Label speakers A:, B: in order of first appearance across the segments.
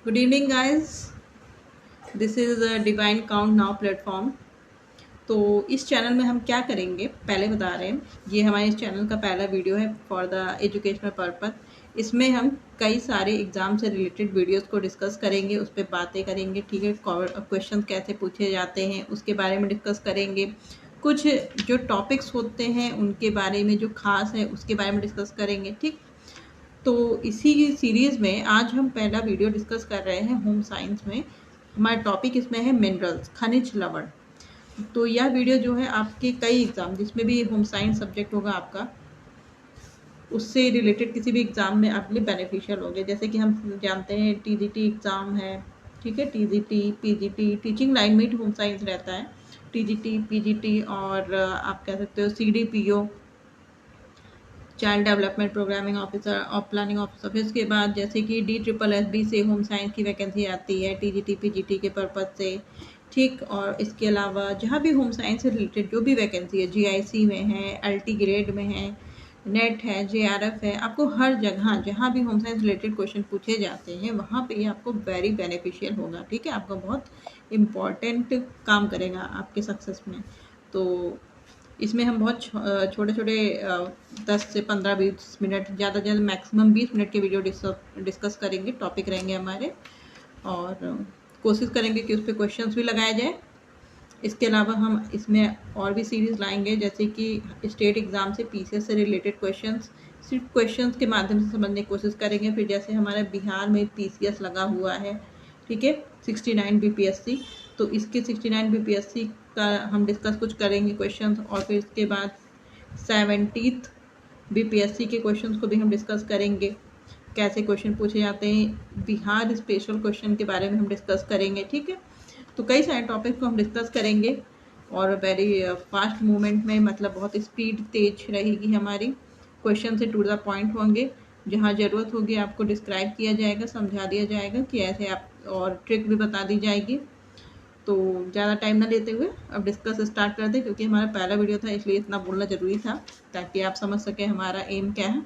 A: Good evening guys. This is divine count now platform. तो इस channel में हम क्या करेंगे पहले बता रहे हैं। ये हमारे इस चैनल का पहला वीडियो है फॉर द एजुकेशनल पर्पस। इसमें हम कई सारे एग्ज़ाम से रिलेटेड वीडियोस को डिस्कस करेंगे, उस पर बातें करेंगे। ठीक है, क्वेश्चन कैसे पूछे जाते हैं उसके बारे में डिस्कस करेंगे। कुछ जो टॉपिक्स होते हैं उनके बारे में जो खास है उसके बारे में डिस्कस करेंगे। ठीक, तो इसी सीरीज़ में आज हम पहला वीडियो डिस्कस कर रहे हैं होम साइंस में। हमारा टॉपिक इसमें है मिनरल्स, खनिज लवण। तो यह वीडियो जो है आपके कई एग्ज़ाम जिसमें भी होम साइंस सब्जेक्ट होगा आपका, उससे रिलेटेड किसी भी एग्ज़ाम में आपके लिए बेनिफिशियल होंगे। जैसे कि हम जानते हैं टीजीटी एग्ज़ाम है, ठीक है, टीजीटी पीजीटी, टीचिंग लाइन में होम साइंस रहता है। टीजीटी पीजीटी और आप कह सकते हो CDPO, child development programming officer और प्लानिंग ऑफिसर। फिर इसके बाद जैसे कि DSSB से होम साइंस की वैकेंसी आती है टीजीटी पीजीटी के पर्पज़ से। ठीक, और इसके अलावा जहाँ भी होम साइंस से रिलेटेड जो भी वैकेंसी है, GIC में है, LT ग्रेड में है, नेट है, JRF है, आपको हर जगह जहाँ भी होम साइंस रिलेटेड क्वेश्चन पूछे जाते हैं वहाँ पे ये आपको वेरी बेनिफिशियल होगा। ठीक है, आपका बहुत इम्पॉर्टेंट काम करेगा आपके सक्सेस में। तो इसमें हम बहुत छोटे छोटे 10 से 15-20 मिनट, ज़्यादा से ज़्यादा मैक्सिमम 20 मिनट के वीडियो डिस्कस करेंगे। टॉपिक रहेंगे हमारे, और कोशिश करेंगे कि उस पर क्वेश्चंस भी लगाया जाए। इसके अलावा हम इसमें और भी सीरीज़ लाएंगे, जैसे कि स्टेट एग्ज़ाम से PCS से रिलेटेड क्वेश्चंस सिर्फ क्वेश्चंस के माध्यम से समझने की कोशिश करेंगे। फिर जैसे हमारे बिहार में PCS लगा हुआ है, ठीक है, 69 BPSC, तो इसके 69 BPSC का हम डिस्कस कुछ करेंगे क्वेश्चंस। और फिर इसके बाद 70th BPSC के क्वेश्चंस को भी हम डिस्कस करेंगे, कैसे क्वेश्चन पूछे जाते हैं। बिहार स्पेशल क्वेश्चन के बारे में हम डिस्कस करेंगे। ठीक है, तो कई सारे टॉपिक को हम डिस्कस करेंगे और वेरी फास्ट मूवमेंट में, मतलब बहुत स्पीड तेज रहेगी हमारी। क्वेश्चन से टू द पॉइंट होंगे, जहाँ ज़रूरत होगी आपको डिस्क्राइब किया जाएगा, समझा दिया जाएगा कि ऐसे आप, और ट्रिक भी बता दी जाएगी। तो ज़्यादा टाइम ना लेते हुए अब डिस्कस स्टार्ट कर दें, क्योंकि हमारा पहला वीडियो था इसलिए इतना बोलना ज़रूरी था ताकि आप समझ सकें हमारा एम क्या है।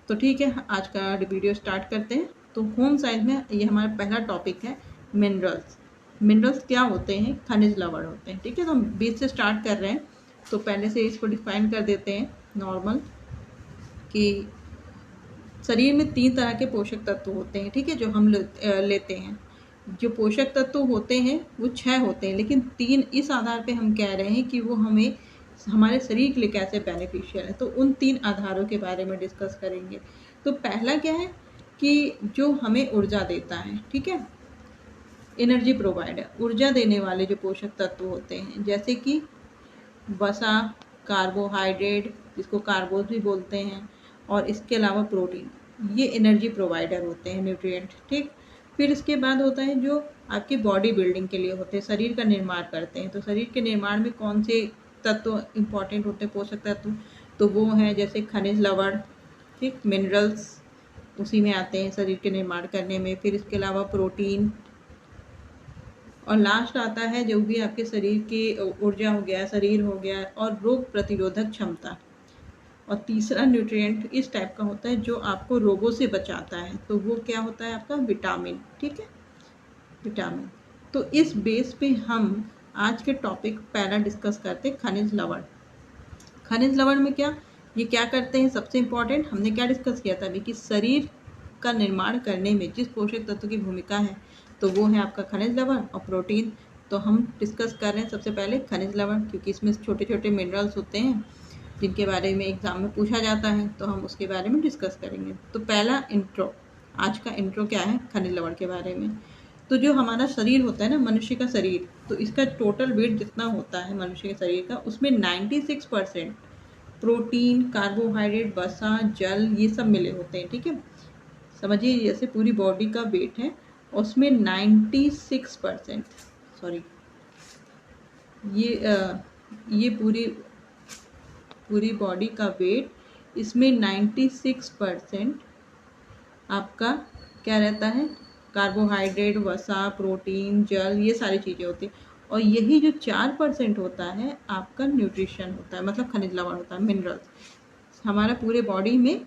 A: तो ठीक है, आज का वीडियो स्टार्ट करते हैं। तो होम साइंस में ये हमारा पहला टॉपिक है मिनरल्स। मिनरल्स क्या होते हैं? खनिज लवण होते हैं। ठीक है, तो हम बीच से स्टार्ट कर रहे हैं, तो पहले से इसको डिफाइन कर देते हैं नॉर्मल, कि शरीर में 3 तरह के पोषक तत्व होते हैं। ठीक है, जो हम लेते हैं। जो पोषक तत्व होते हैं वो 6 होते हैं, लेकिन 3 इस आधार पे हम कह रहे हैं कि वो हमें हमारे शरीर के लिए कैसे बेनिफिशियल है। तो उन 3 आधारों के बारे में डिस्कस करेंगे। तो पहला क्या है कि जो हमें ऊर्जा देता है, ठीक है, एनर्जी प्रोवाइडर, ऊर्जा देने वाले जो पोषक तत्व होते हैं, जैसे कि वसा, कार्बोहाइड्रेट जिसको कार्बोज भी बोलते हैं, और इसके अलावा प्रोटीन, ये एनर्जी प्रोवाइडर होते हैं, न्यूट्रिएंट। ठीक, फिर इसके बाद होता है जो आपकी बॉडी बिल्डिंग के लिए होते हैं, शरीर का निर्माण करते हैं। तो शरीर के निर्माण में कौन से तत्व इम्पॉर्टेंट होते हैं, पोषक तत्व? तो वो हैं जैसे खनिज लवण, ठीक, मिनरल्स उसी में आते हैं शरीर के निर्माण करने में। फिर इसके अलावा प्रोटीन, और लास्ट आता है जो भी आपके शरीर की ऊर्जा हो गया, शरीर हो गया, और रोग प्रतिरोधक क्षमता। और तीसरा न्यूट्रिएंट इस टाइप का होता है जो आपको रोगों से बचाता है, तो वो क्या होता है आपका? विटामिन। ठीक है, विटामिन। तो इस बेस पे हम आज के टॉपिक पहला डिस्कस करते हैं खनिज लवण। खनिज लवण में क्या, ये क्या करते हैं? सबसे इम्पॉर्टेंट हमने क्या डिस्कस किया था अभी, कि शरीर का निर्माण करने में जिस पोषक तत्व की भूमिका है, तो वो है आपका खनिज लवण और प्रोटीन। तो हम डिस्कस कर रहे हैं सबसे पहले खनिज लवण, क्योंकि इसमें छोटे छोटे मिनरल्स होते हैं जिनके बारे में एग्जाम में पूछा जाता है, तो हम उसके बारे में डिस्कस करेंगे। तो पहला इंट्रो, आज का इंट्रो क्या है खनिज लवण के बारे में। तो जो हमारा शरीर होता है ना, मनुष्य का शरीर, तो इसका टोटल वेट जितना होता है मनुष्य के शरीर का, उसमें 96% प्रोटीन, कार्बोहाइड्रेट, वसा, जल, ये सब मिले होते हैं। ठीक है, समझिए जैसे पूरी बॉडी का वेट है, उसमें 96%, सॉरी, ये पूरी बॉडी का वेट, इसमें 96% आपका क्या रहता है? कार्बोहाइड्रेट, वसा, प्रोटीन, जल, ये सारी चीज़ें होती हैं। और यही जो 4% होता है आपका न्यूट्रिशन होता है, मतलब खनिज लवण होता है, मिनरल्स। हमारा पूरे बॉडी में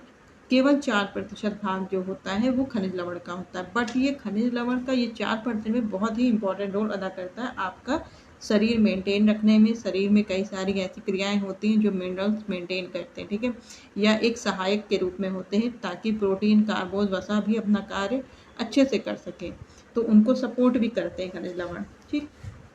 A: केवल 4% भाग जो होता है वो खनिज लवण का होता है। बट ये खनिज लवण का ये 4% में बहुत ही इंपॉर्टेंट रोल अदा करता है आपका शरीर मेंटेन रखने में। शरीर में कई सारी ऐसी क्रियाएं होती हैं जो मिनरल्स मेंटेन करते हैं, ठीक है, या एक सहायक के रूप में होते हैं ताकि प्रोटीन, कार्बोज, वसा भी अपना कार्य अच्छे से कर सके, तो उनको सपोर्ट भी करते हैं खनिज लवण। ठीक,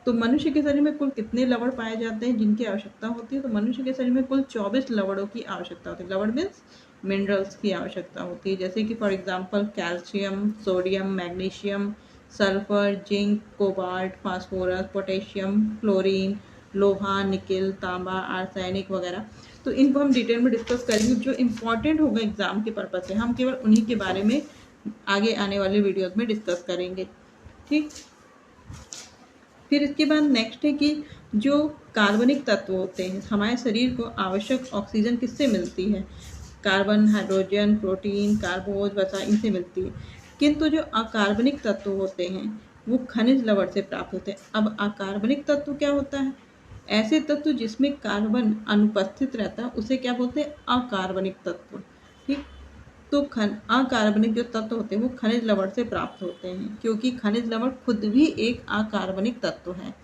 A: तो मनुष्य के शरीर में कुल कितने लवण पाए जाते हैं जिनकी आवश्यकता होती है? तो मनुष्य के शरीर में कुल 24 लवणों की आवश्यकता होती है। लवण मीन्स मिनरल्स की आवश्यकता होती है, जैसे कि for example calcium, sodium, magnesium, sulphur, zinc, cobalt, phosphorus, potassium, chlorine, लोहा, निकेल, तांबा, आर्सेनिक वगैरह। तो इनको हम डिटेल में डिस्कस करेंगे। जो इम्पोर्टेंट होगा एग्जाम के पर्पज से हम केवल उन्हीं के बारे में आगे आने वाले वीडियोस में डिस्कस करेंगे। ठीक, फिर इसके बाद नेक्स्ट है कि जो कार्बनिक तत्व होते हैं, हमारे शरीर को आवश्यक ऑक्सीजन किससे मिलती है? कार्बन, हाइड्रोजन, प्रोटीन, कार्बोज, वसा, इनसे मिलती है। किंतु जो अकार्बनिक तत्व होते हैं वो खनिज लवण से प्राप्त होते हैं। अब अकार्बनिक तत्व क्या होता है? ऐसे तत्व जिसमें कार्बन अनुपस्थित रहता है उसे क्या बोलते हैं? अकार्बनिक तत्व। ठीक, तो अकार्बनिक जो तत्व होते हैं वो खनिज लवण से प्राप्त होते हैं, क्योंकि खनिज लवण खुद भी एक अकार्बनिक तत्व है।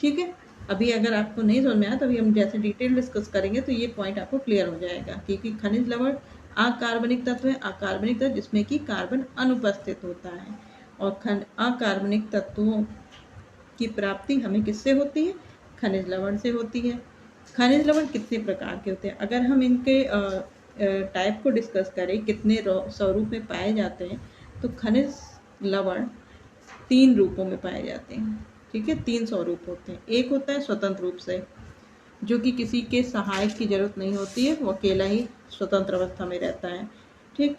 A: ठीक है, अभी अगर आपको नहीं समझ में आया तो अभी हम जैसे डिटेल डिस्कस करेंगे तो ये पॉइंट आपको क्लियर हो जाएगा, क्योंकि खनिज लवण अकार्बनिक तत्व है। अकार्बनिक तत्व जिसमें कि कार्बन अनुपस्थित होता है, और अकार्बनिक तत्वों की प्राप्ति हमें किससे होती है? खनिज लवण से होती है। खनिज लवण कितने प्रकार के होते हैं? अगर हम इनके टाइप को डिस्कस करें, कितने स्वरूप में पाए जाते हैं, तो खनिज लवण 3 रूपों में पाए जाते हैं। ठीक है, 3 स्वरूप होते हैं। एक होता है स्वतंत्र रूप से, जो कि किसी के सहायक की जरूरत नहीं होती है, वो अकेला ही स्वतंत्र अवस्था में रहता है। ठीक,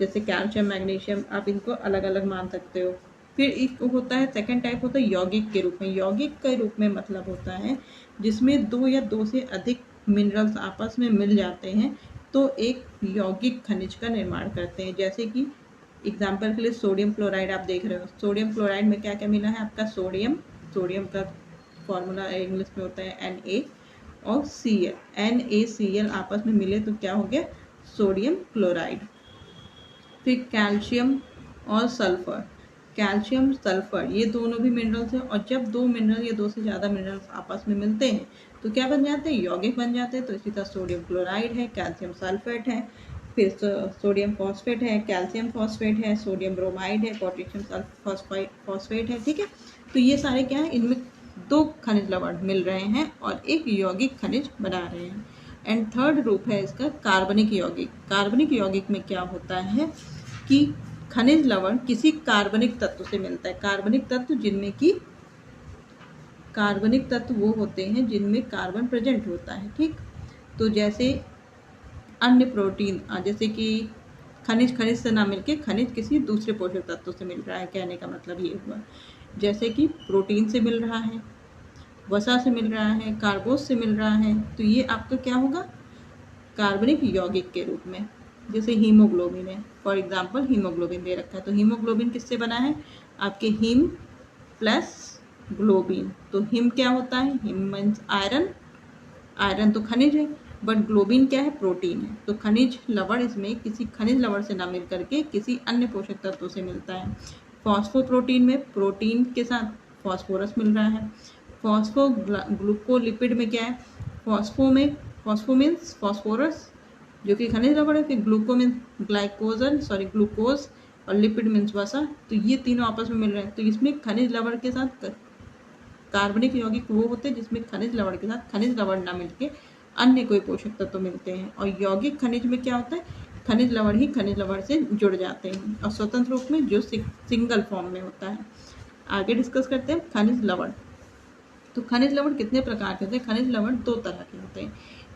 A: जैसे कैल्शियम, मैग्नीशियम, आप इनको अलग अलग मान सकते हो। फिर एक होता है, सेकंड टाइप होता है यौगिक के रूप में। यौगिक के रूप में मतलब होता है जिसमें 2 या 2 से अधिक मिनरल्स आपस में मिल जाते हैं तो एक यौगिक खनिज का निर्माण करते हैं। जैसे कि एग्जाम्पल के लिए सोडियम क्लोराइड आप देख रहे हो। सोडियम क्लोराइड में क्या क्या मिला है आपका? सोडियम, सोडियम का फॉर्मूला इंग्लिश में होता है Na और Cl। NaCl आपस में मिले तो क्या हो गया? Sodium chloride. फिर कैल्शियम और सल्फर, कैल्शियम, सल्फर, ये दोनों भी मिनरल्स हैं, और जब 2 मिनरल या 2 से ज़्यादा मिनरल्स आपस में मिलते हैं तो क्या बन जाते हैं? यौगिक बन जाते हैं। तो इसी तरह सोडियम क्लोराइड है, कैल्शियम सल्फेट है, फिर सोडियम फॉस्फेट है, कैल्शियम फॉस्फेट है, सोडियम ब्रोमाइड है, पोटेशियम फॉस्फेट है। ठीक है, तो ये सारे क्या है? इनमें 2 खनिज लवण मिल रहे हैं और एक यौगिक खनिज बना रहे हैं। एंड थर्ड रूप है इसका कार्बनिक यौगिक। कार्बनिक यौगिक में क्या होता है कि खनिज लवण किसी कार्बनिक तत्व से मिलता है। कार्बनिक तत्व जिनमें कि कार्बनिक तत्व वो होते हैं जिनमें कार्बन प्रेजेंट होता है। ठीक, तो जैसे अन्य प्रोटीन, जैसे कि खनिज से ना मिलके खनिज किसी दूसरे पोषक तत्व से मिल रहा है, कहने का मतलब ये हुआ। जैसे कि प्रोटीन से मिल रहा है, वसा से मिल रहा है, कार्बोज से मिल रहा है, तो ये आपका क्या होगा? कार्बनिक यौगिक के रूप में। जैसे हीमोग्लोबिन है, फॉर एग्जांपल हीमोग्लोबिन दे रखा है, तो हीमोग्लोबिन किससे बना है? आपके हीम प्लस ग्लोबिन। तो हिम क्या होता है? हिम मीन्स आयरन, आयरन तो खनिज है, बट ग्लोबिन क्या है? प्रोटीन है। तो खनिज लवण इसमें किसी खनिज लवण से ना मिल करके किसी अन्य पोषक तत्व से मिलता है। फॉस्फोप्रोटीन में प्रोटीन के साथ फॉस्फोरस मिल रहा है। ग्लूकोलिपिड में क्या है? फॉस्फो मीन्स फॉस्फोरस जो कि खनिज लवण है। फिर ग्लूको मीन्स ग्लूकोज, और लिपिड मीन्स वसा। तो ये तीनों आपस में मिल रहे हैं। तो इसमें खनिज लवण के साथ कार्बनिक यौगिक वो होते हैं जिसमें खनिज लवण के साथ खनिज लवण ना मिलके अन्य कोई पोषक तत्व मिलते हैं। और यौगिक खनिज में क्या होता है? खनिज लवण ही खनिज लवण से जुड़ जाते हैं, और स्वतंत्र रूप में जो सिंगल फॉर्म में होता है। आगे डिस्कस करते हैं खनिज लवण। तो खनिज लवण कितने प्रकार के होते हैं? खनिज लवण 2 तरह के होते हैं।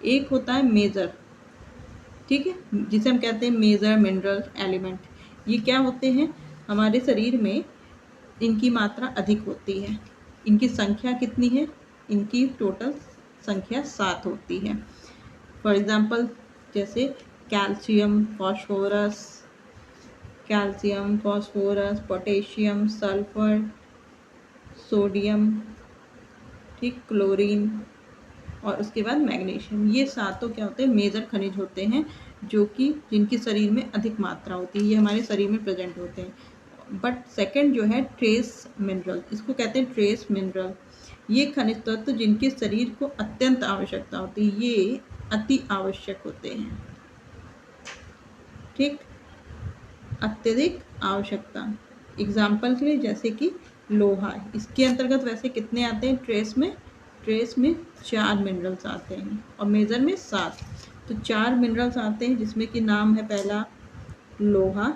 A: एक होता है मेजर, ठीक है, जिसे हम कहते हैं मेजर मिनरल एलिमेंट। ये क्या होते हैं? हमारे शरीर में इनकी मात्रा अधिक होती है। इनकी संख्या कितनी है? इनकी टोटल संख्या 7 होती है। फॉर एग्जांपल जैसे calcium, phosphorus, potassium, sulphur, sodium, ठीक, क्लोरीन, और उसके बाद मैग्नीशियम। ये सातों क्या होते हैं? मेजर खनिज होते हैं जो कि जिनकी शरीर में अधिक मात्रा होती है, ये हमारे शरीर में प्रेजेंट होते हैं। बट सेकंड जो है ट्रेस मिनरल, इसको कहते हैं ट्रेस मिनरल। ये खनिज तत्व जिनके शरीर को अत्यंत आवश्यकता होती है, ये अति आवश्यक होते हैं। ठीक, अत्यधिक आवश्यकता। एग्जाम्पल के लिए जैसे कि लोहा, इसके अंतर्गत वैसे कितने आते हैं ट्रेस में? ट्रेस में 4 मिनरल्स आते हैं और मेजर में 7। तो 4 मिनरल्स आते हैं जिसमें कि नाम है पहला लोहा,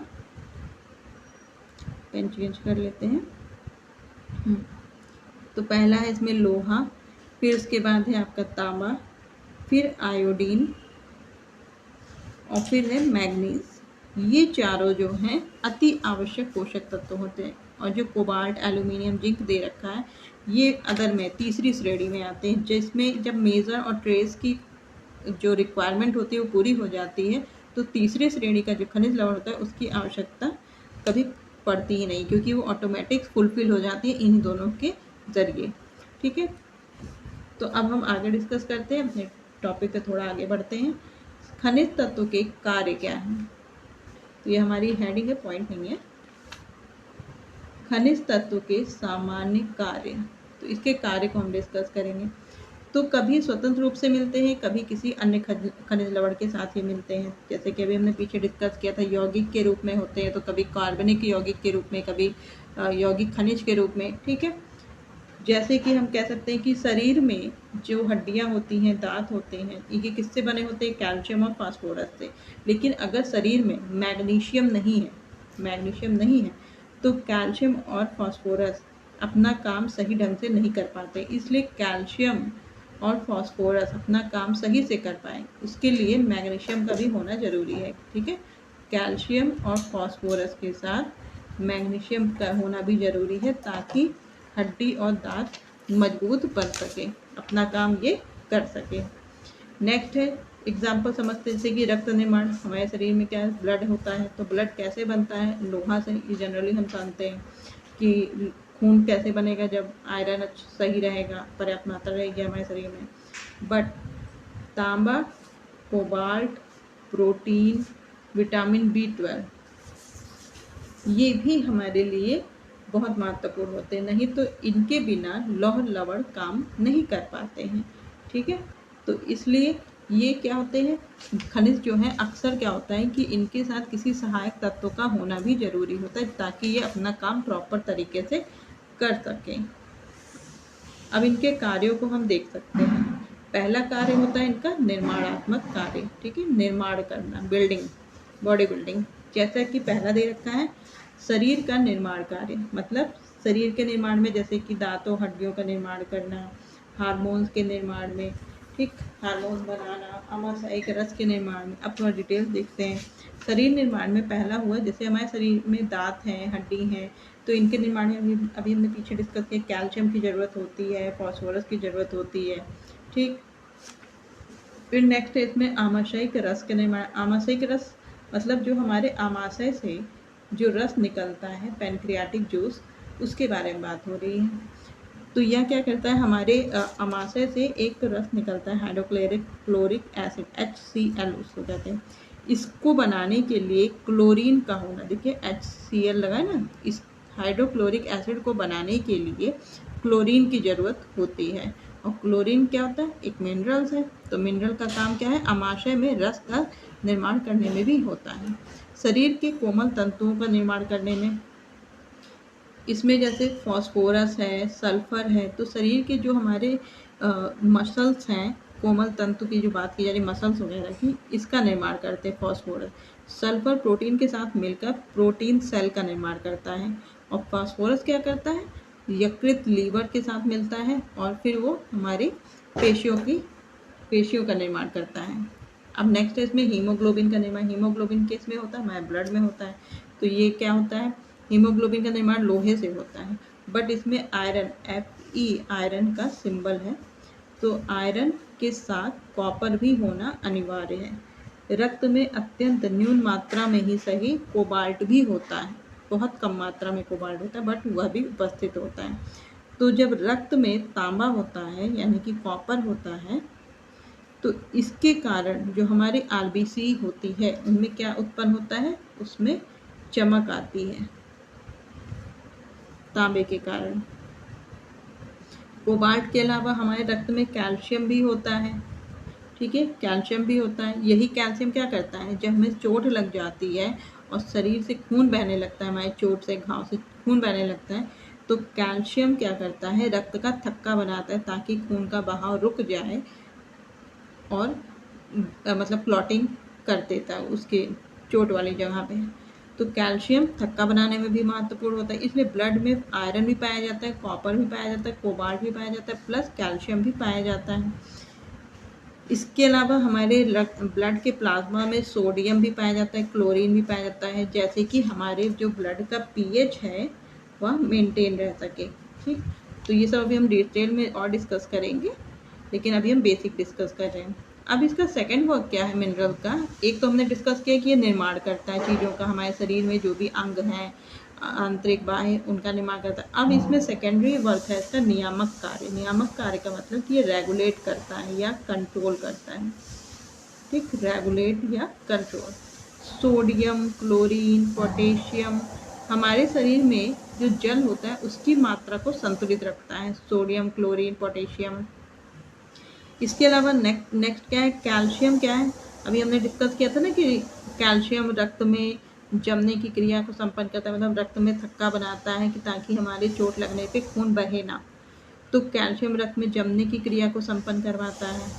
A: पेन चेंज कर लेते हैं। तो पहला है इसमें लोहा, फिर उसके बाद है आपका तांबा, फिर आयोडीन और फिर है मैग्नीज। ये चारों जो हैं अति आवश्यक पोषक तत्व होते हैं। और जो कोबाल्ट, एल्यूमिनियम, जिंक दे रखा है, ये अदर में तीसरी श्रेणी में आते हैं, जिसमें जब मेजर और ट्रेस की जो रिक्वायरमेंट होती है वो पूरी हो जाती है, तो तीसरी श्रेणी का जो खनिज लवण होता है उसकी आवश्यकता कभी पड़ती ही नहीं, क्योंकि वो ऑटोमेटिक फुलफिल हो जाती है इन दोनों के जरिए। ठीक है, तो अब हम आगे डिस्कस करते हैं, अपने टॉपिक पे थोड़ा आगे बढ़ते हैं। खनिज तत्व के कार्य क्या हैं? तो ये हमारी हेडिंग है, पॉइंट नहीं है। खनिज तत्व के सामान्य कार्य, तो इसके कार्य को हम डिस्कस करेंगे। तो कभी स्वतंत्र रूप से मिलते हैं, कभी किसी अन्य खनिज लवण के साथ ही मिलते हैं। जैसे कि अभी हमने पीछे डिस्कस किया था, यौगिक के रूप में होते हैं, तो कभी कार्बनिक यौगिक के रूप में, कभी यौगिक खनिज के रूप में। ठीक है, जैसे कि हम कह सकते हैं कि शरीर में जो हड्डियां होती हैं, दांत होते हैं, ये किससे बने होते हैं? कैल्शियम और फास्फोरस से। लेकिन अगर शरीर में मैग्नीशियम नहीं है तो कैल्शियम और फास्फोरस अपना काम सही ढंग से नहीं कर पाते। इसलिए कैल्शियम और फास्फोरस अपना काम सही से कर पाए, उसके लिए मैग्नीशियम का भी होना जरूरी है। ठीक है, कैल्शियम और फास्फोरस के साथ मैग्नीशियम का होना भी जरूरी है, ताकि हड्डी और दांत मजबूत बन सके, अपना काम ये कर सके। नेक्स्ट है एग्जाम्पल समझते हैं, जैसे कि रक्त निर्माण। हमारे शरीर में क्या है? ब्लड होता है। तो ब्लड कैसे बनता है? लोहा से। ये जनरली हम जानते हैं कि खून कैसे बनेगा? जब आयरन सही रहेगा, पर्याप्त मात्रा रहेगी हमारे शरीर में। बट तांबा, कोबाल्ट, प्रोटीन, विटामिन B12, ये भी हमारे लिए बहुत महत्वपूर्ण होते हैं, नहीं तो इनके बिना लौह लवण काम नहीं कर पाते हैं। ठीक है, तो इसलिए ये क्या होते हैं, खनिज जो है अक्सर क्या होता है कि इनके साथ किसी सहायक तत्व का होना भी जरूरी होता है, ताकि ये अपना काम प्रॉपर तरीके से कर सकें। अब इनके कार्यों को हम देख सकते हैं। पहला कार्य होता है इनका निर्माणात्मक कार्य। ठीक है, निर्माण करना, बिल्डिंग, बॉडी बिल्डिंग। जैसा कि पहला दे रखा है शरीर का निर्माण कार्य, मतलब शरीर के निर्माण में जैसे कि दांतों, हड्डियों का निर्माण करना, हार्मोन्स के निर्माण में, ठीक, हार्मोन्स बनाना, आमाशयिक रस के निर्माण में। अब थोड़ा डिटेल्स देखते हैं। शरीर निर्माण में पहला हुआ, जैसे हमारे शरीर में दांत हैं, हड्डी हैं, तो इनके निर्माण में अभी हमने पीछे डिस्कस किया, कैल्शियम की ज़रूरत होती है, फास्फोरस की ज़रूरत होती है। ठीक, फिर नेक्स्ट है इसमें आमाशयिक रस के निर्माण। आमाशयिक रस मतलब जो हमारे आमाशय से जो रस निकलता है, पैनक्रियाटिक जूस, उसके बारे में बात हो रही है। तो यह क्या करता है, हमारे आमाशय से एक रस निकलता है, हाइड्रोक्लोरिक एसिड, HCl उसको कहते हैं। इसको बनाने के लिए क्लोरीन का होना, देखिए HCl लगा है ना, इस हाइड्रोक्लोरिक एसिड को बनाने के लिए क्लोरीन की ज़रूरत होती है। और क्लोरीन क्या होता है? एक मिनरल्स है। तो मिनरल का काम क्या है? आमाशय में रस का निर्माण करने में भी होता है। शरीर के कोमल तंतुओं का निर्माण करने में, इसमें जैसे फास्फोरस है, सल्फर है। तो शरीर के जो हमारे मसल्स हैं, कोमल तंतु की जो बात की जा रही, मसल्स वगैरह की, इसका निर्माण करते हैं फास्फोरस। सल्फर प्रोटीन के साथ मिलकर प्रोटीन सेल का निर्माण करता है। और फास्फोरस क्या करता है? यकृत, लीवर के साथ मिलता है और फिर वो हमारी पेशियों का निर्माण करता है। अब नेक्स्ट है इसमें हीमोग्लोबिन का निर्माण। हीमोग्लोबिन किस में होता है? हमारे ब्लड में होता है। तो ये क्या होता है? हीमोग्लोबिन का निर्माण लोहे से होता है। बट इसमें आयरन, Fe, आयरन का सिंबल है। तो आयरन के साथ कॉपर भी होना अनिवार्य है। रक्त में अत्यंत न्यून मात्रा में ही सही कोबाल्ट भी होता है, बहुत कम मात्रा में कोबाल्ट होता है, बट वह भी उपस्थित होता है। तो जब रक्त में तांबा होता है, यानी कि कॉपर होता है, तो इसके कारण जो हमारी आरबीसी होती है उनमें क्या उत्पन्न होता है, उसमें चमक आती है तांबे के कारण। कोबाल्ट के अलावा हमारे रक्त में कैल्शियम भी होता है, ठीक है, कैल्शियम भी होता है। यही कैल्शियम क्या करता है, जब हमें चोट लग जाती है और शरीर से खून बहने लगता है, हमारे चोट से घाव से खून बहने लगता है, तो कैल्शियम क्या करता है, रक्त का थक्का बनाता है ताकि खून का बहाव रुक जाए और मतलब क्लॉटिंग कर देता है उसके चोट वाली जगह पे। तो कैल्शियम थक्का बनाने में भी महत्वपूर्ण होता है, इसलिए ब्लड में आयरन भी पाया जाता है, कॉपर भी पाया जाता है, कोबाल्ट भी पाया जाता है, प्लस कैल्शियम भी पाया जाता है। इसके अलावा हमारे ब्लड के प्लाज्मा में सोडियम भी पाया जाता है, क्लोरीन भी पाया जाता है, जैसे कि हमारे जो ब्लड का पीएच है वह मेंटेन रह सके। ठीक, तो ये सब अभी हम डिटेल में और डिस्कस करेंगे, लेकिन अभी हम बेसिक डिस्कस कर रहे हैं। अब इसका सेकंड वर्क क्या है मिनरल का, एक तो हमने डिस्कस किया कि ये निर्माण करता है चीज़ों का, हमारे शरीर में जो भी अंग हैं आंतरिक बाह्य उनका निर्माण करता है। अब इसमें सेकेंडरी वर्क है इसका नियामक कार्य। नियामक कार्य का मतलब कि ये रेगुलेट करता है या कंट्रोल करता है, ठीक, रेगुलेट या कंट्रोल। सोडियम, क्लोरीन, पोटेशियम हमारे शरीर में जो जल होता है उसकी मात्रा को संतुलित रखता है, सोडियम, क्लोरीन, पोटेशियम। इसके अलावा नेक्स्ट क्या है, कैल्शियम क्या है, अभी हमने डिस्कस किया था ना कि कैल्शियम रक्त में जमने की क्रिया को संपन्न करता है, मतलब रक्त में थक्का बनाता है कि ताकि हमारे चोट लगने पे खून बहे ना। तो कैल्शियम रक्त में जमने की क्रिया को संपन्न करवाता है।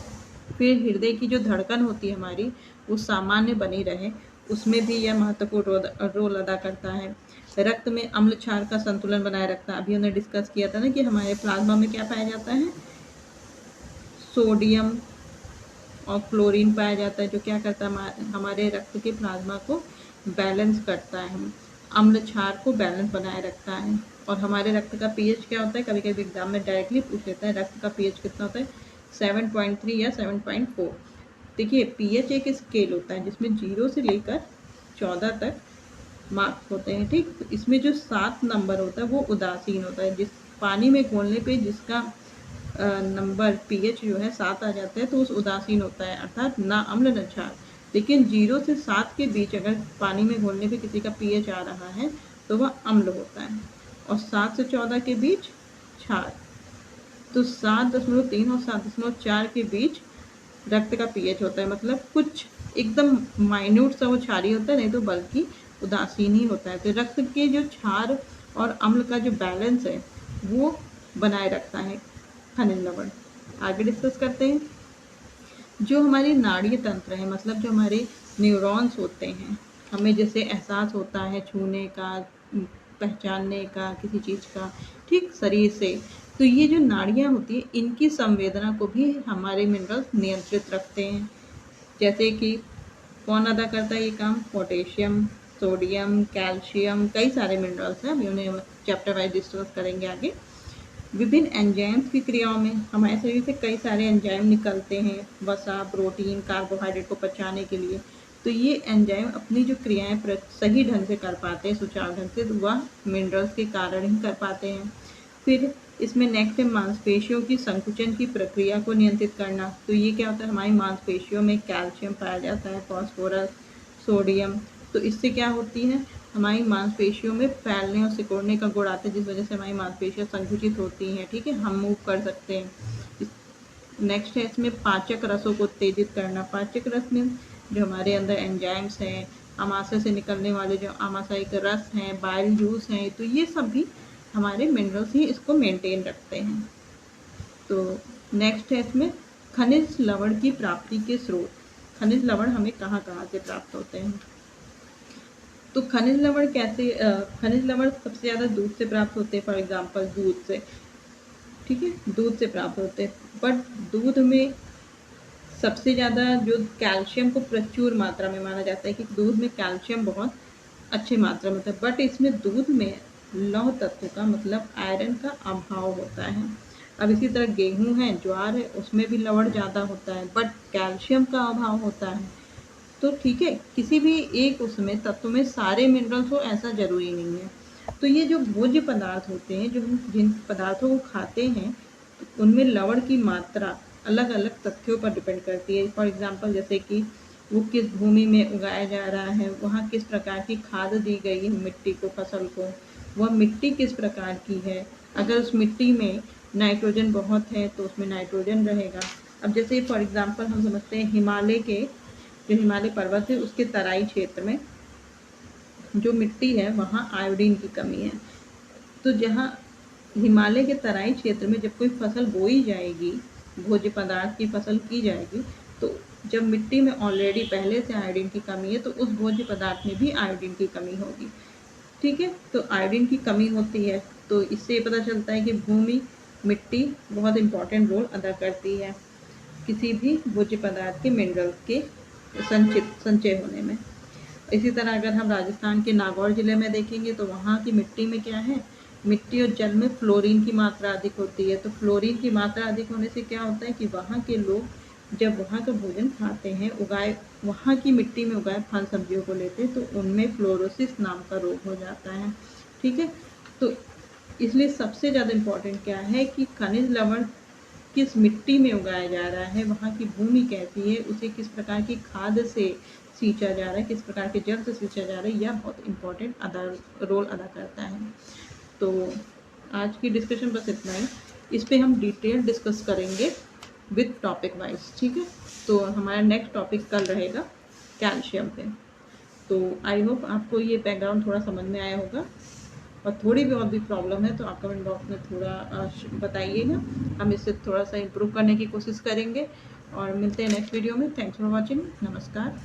A: फिर हृदय की जो धड़कन होती है हमारी वो सामान्य बनी रहे, उसमें भी यह महत्वपूर्ण रोल अदा करता है। रक्त में अम्ल क्षार का संतुलन बनाए रखता है, अभी हमने डिस्कस किया था ना कि हमारे प्लाज्मा में क्या पाया जाता है, सोडियम और क्लोरीन पाया जाता है, जो क्या करता है हमारे रक्त के प्लाज्मा को बैलेंस करता है, अम्ल क्षार को बैलेंस बनाए रखता है। और हमारे रक्त का पीएच क्या होता है, कभी कभी एग्जाम में डायरेक्टली पूछ लेता है रक्त का पीएच कितना होता है, 7.3 या 7.4। देखिए पीएच एक स्केल होता है जिसमें 0 से लेकर 14 तक मार्क्स होते हैं, ठीक। तो इसमें जो 7 नंबर होता है वो उदासीन होता है, जिस पानी में घोलने पे जिसका नंबर पीएच जो है 7 आ जाता है तो उस उदासीन होता है, अर्थात ना अम्ल न क्षार। लेकिन 0 से 7 के बीच अगर पानी में घोलने पे किसी का पीएच आ रहा है तो वह अम्ल होता है, और 7 से 14 के बीच क्षार। तो 7.3 और 7.4 के बीच रक्त का पीएच होता है, मतलब कुछ एकदम माइन्यूट सा वो क्षारीय होता है, नहीं तो बल्कि उदासीन ही होता है। तो रक्त के जो क्षार और अम्ल का जो बैलेंस है वो बनाए रखता है खनिज लवण। आगे डिस्कस करते हैं। जो हमारी नाड़ीय तंत्र है, मतलब जो हमारे न्यूरॉन्स होते हैं, हमें जैसे एहसास होता है छूने का, पहचानने का किसी चीज़ का, ठीक, शरीर से, तो ये जो नाड़ियाँ होती है इनकी संवेदना को भी हमारे मिनरल्स नियंत्रित रखते हैं। जैसे कि कौन अदा करता है ये काम, पोटेशियम, सोडियम, कैल्शियम, कई सारे मिनरल्स हैं, अभी उन्हें चैप्टर वाइज डिस्कस करेंगे आगे। विभिन्न एंजाइम्स की क्रियाओं में हमारे शरीर से कई सारे एंजाइम निकलते हैं, वसा, प्रोटीन, कार्बोहाइड्रेट को पचाने के लिए। तो ये एंजाइम अपनी जो क्रियाएं सही ढंग से कर पाते हैं, सुचारू ढंग से, तो वह मिनरल्स के कारण ही कर पाते हैं। फिर इसमें नेक्स्ट है मांसपेशियों की संकुचन की प्रक्रिया को नियंत्रित करना। तो ये क्या होता है, हमारी मांसपेशियों में कैल्शियम पाया जाता है, फास्फोरस, सोडियम। तो इससे क्या होती है, हमारी मांसपेशियों में फैलने और सिकुड़ने का गुण आता है, जिस वजह से हमारी मांसपेशियां संकुचित होती हैं, ठीक है, हम मूव कर सकते हैं। नेक्स्ट है इसमें पाचक रसों को उत्तेजित करना। पाचक रस में जो हमारे अंदर एंजाइम्स हैं, आमाशय से निकलने वाले जो आमाशयिक रस हैं, बाइल जूस हैं, तो ये सब भी हमारे मिनरल्स ही इसको मेंटेन रखते हैं। तो नेक्स्ट है इसमें खनिज लवण की प्राप्ति के स्रोत। खनिज लवण हमें कहाँ कहाँ से प्राप्त होते हैं, तो खनिज लवण कैसे, खनिज लवण सबसे ज़्यादा दूध से प्राप्त होते हैं, फॉर एग्जांपल दूध से, ठीक है, दूध से प्राप्त होते हैं। बट दूध में सबसे ज़्यादा जो कैल्शियम को प्रचुर मात्रा में माना जाता है कि दूध में कैल्शियम बहुत अच्छी मात्रा में होता है, बट इसमें दूध में लौह तत्व का मतलब आयरन का अभाव होता है। अब इसी तरह गेहूँ है, ज्वार है, उसमें भी लवण ज़्यादा होता है, बट कैल्शियम का अभाव होता है। तो ठीक है, किसी भी एक उसमें तत्व में सारे मिनरल्स हो ऐसा जरूरी नहीं है। तो ये जो भोज्य पदार्थ होते हैं, जो हम जिन पदार्थों को खाते हैं, तो उनमें लवण की मात्रा अलग अलग तथ्यों पर डिपेंड करती है। फॉर एग्जांपल जैसे कि वो किस भूमि में उगाया जा रहा है, वहाँ किस प्रकार की खाद दी गई है मिट्टी को, फसल को, वह मिट्टी किस प्रकार की है। अगर उस मिट्टी में नाइट्रोजन बहुत है तो उसमें नाइट्रोजन रहेगा। अब जैसे फॉर एग्जांपल हम समझते हैं हिमालय के, जो हिमालय पर्वत है उसके तराई क्षेत्र में जो मिट्टी है वहाँ आयोडीन की कमी है। तो जहाँ हिमालय के तराई क्षेत्र में जब कोई फसल बोई जाएगी, भोज्य पदार्थ की फसल की जाएगी, तो जब मिट्टी में ऑलरेडी पहले से आयोडीन की कमी है तो उस भोज्य पदार्थ में भी आयोडीन की कमी होगी। ठीक है, तो आयोडीन की कमी होती है तो इससे पता चलता है कि भूमि, मिट्टी बहुत इम्पॉर्टेंट रोल अदा करती है किसी भी भोज्य पदार्थ के, मिनरल्स के संचय होने में। इसी तरह अगर हम राजस्थान के नागौर जिले में देखेंगे तो वहाँ की मिट्टी में क्या है, मिट्टी और जल में फ्लोरीन की मात्रा अधिक होती है। तो फ्लोरीन की मात्रा अधिक होने से क्या होता है कि वहाँ के लोग जब वहाँ का भोजन खाते हैं, उगाए वहाँ की मिट्टी में उगाए फल सब्जियों को लेते हैं तो उनमें फ्लोरोसिस नाम का रोग हो जाता है। ठीक है, तो इसलिए सबसे ज़्यादा इम्पॉर्टेंट क्या है कि खनिज लवण किस मिट्टी में उगाया जा रहा है, वहाँ की भूमि कैसी है, उसे किस प्रकार की खाद से सींचा जा रहा है, किस प्रकार के जल से सींचा जा रहा है, यह बहुत इम्पॉर्टेंट रोल अदा करता है। तो आज की डिस्कशन बस इतना ही। इस पे हम डिटेल डिस्कस करेंगे विद टॉपिक वाइज। ठीक है, तो हमारा नेक्स्ट टॉपिक कल रहेगा कैल्शियम पे। तो आई होप आपको ये बैकग्राउंड थोड़ा समझ में आया होगा, और थोड़ी भी और भी प्रॉब्लम है तो आप कमेंट बॉक्स में थोड़ा बताइएगा, हम इससे थोड़ा सा इम्प्रूव करने की कोशिश करेंगे। और मिलते हैं नेक्स्ट वीडियो में। Thanks for watching. नमस्कार।